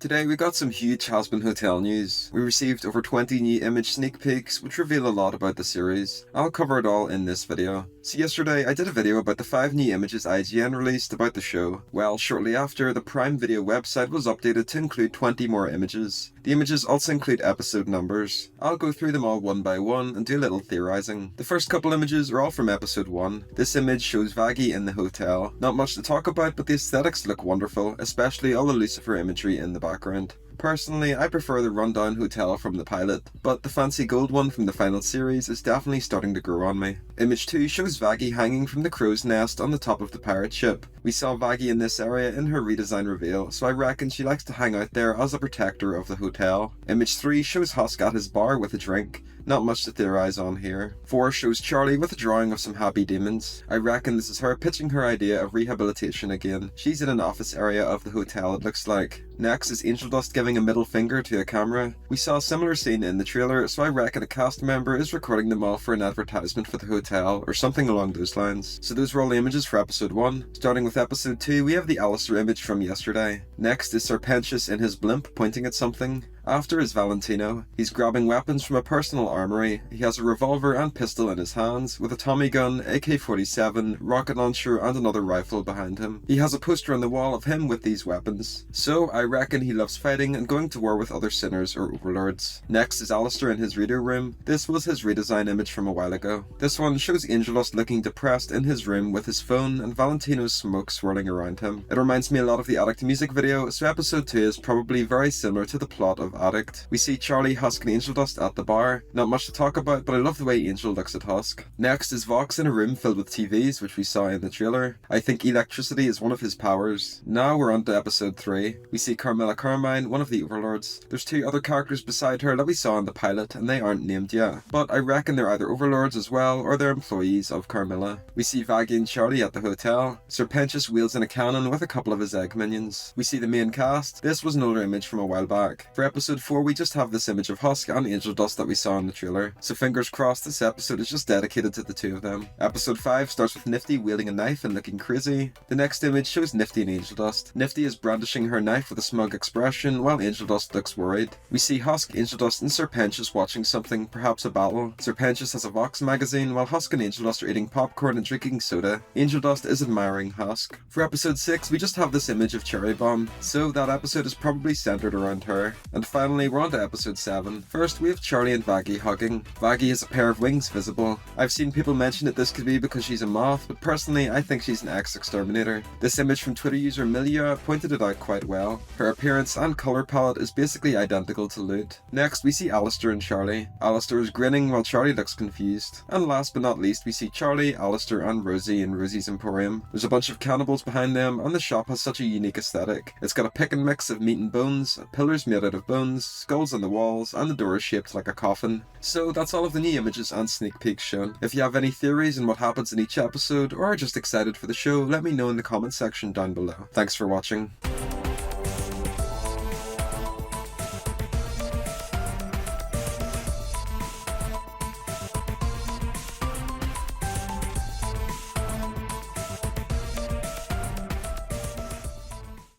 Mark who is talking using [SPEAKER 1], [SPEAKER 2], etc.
[SPEAKER 1] Today we got some huge Hazbin hotel news. We received over 20 new image sneak peeks which reveal a lot about the series. I'll cover it all in this video. So yesterday I did a video about the 5 new images IGN released about the show. Well, shortly after, the Prime Video website was updated to include 20 more images. The images also include episode numbers. I'll go through them all one by one and do a little theorizing. The first couple images are all from episode 1. This image shows Vaggie in the hotel. Not much to talk about, but the aesthetics look wonderful, especially all the Lucifer imagery in the background. Personally, I prefer the rundown hotel from the pilot, but the fancy gold one from the final series is definitely starting to grow on me. Image 2 shows Vaggie hanging from the crow's nest on the top of the pirate ship. We saw Vaggie in this area in her redesign reveal, so I reckon she likes to hang out there as a protector of the hotel. Image 3 shows Husk at his bar with a drink. Not much to theorise on here. 4 shows Charlie with a drawing of some happy demons. I reckon this is her pitching her idea of rehabilitation again. She's in an office area of the hotel, it looks like. Next is Angel Dust giving a middle finger to a camera. We saw a similar scene in the trailer, so I reckon a cast member is recording them all for an advertisement for the hotel, or something along those lines. So those were all the images for episode 1. Starting with episode 2, we have the Alistair image from yesterday. Next is Serpentius in his blimp pointing at something. After is Valentino. He's grabbing weapons from a personal armory. He has a revolver and pistol in his hands, with a Tommy gun, AK-47, rocket launcher and another rifle behind him. He has a poster on the wall of him with these weapons. So I reckon he loves fighting and going to war with other sinners or overlords. Next is Alistair in his reader room. This was his redesign image from a while ago. This one shows Angel Dust looking depressed in his room with his phone and Valentino's smoke swirling around him. It reminds me a lot of the Addict music video, so episode 2 is probably very similar to the plot of Addict. We see Charlie, Husk and Angel Dust at the bar. Not much to talk about, but I love the way Angel looks at Husk. Next is Vox in a room filled with TVs, which we saw in the trailer. I think electricity is one of his powers. Now we're on to episode 3. We see Carmilla Carmine, one of the overlords. There's 2 other characters beside her that we saw in the pilot, and they aren't named yet. But I reckon they're either overlords as well, or they're employees of Carmilla. We see Vaggie and Charlie at the hotel. Serpentius wields in a cannon with a couple of his egg minions. We see the main cast. This was an older image from a while back. For episode 4, we just have this image of Husk and Angel Dust that we saw in the trailer. So fingers crossed this episode is just dedicated to the 2 of them. Episode 5 starts with Nifty wielding a knife and looking crazy. The next image shows Nifty and Angel Dust. Nifty is brandishing her knife with a smug expression while Angel Dust looks worried. We see Husk, Angel Dust and Serpentius watching something, perhaps a battle. Serpentius has a Vox magazine while Husk and Angel Dust are eating popcorn and drinking soda. Angel Dust is admiring Husk. For episode 6 we just have this image of Cherry Bomb, so that episode is probably centered around her. And finally we're on to episode 7. First we have Charlie and Vaggie hugging. Vaggie has a pair of wings visible. I've seen people mention that this could be because she's a moth, but personally I think she's an ex-exterminator. This image from Twitter user Milia pointed it out quite well. Her appearance and colour palette is basically identical to Loot. Next we see Alistair and Charlie. Alistair is grinning while Charlie looks confused. And last but not least we see Charlie, Alistair and Rosie in Rosie's Emporium. There's a bunch of cannibals behind them and the shop has such a unique aesthetic. It's got a pick and mix of meat and bones, pillars made out of bones, skulls on the walls, and the door is shaped like a coffin. So that's all of the new images and sneak peeks shown. If you have any theories on what happens in each episode or are just excited for the show, let me know in the comment section down below. Thanks for watching.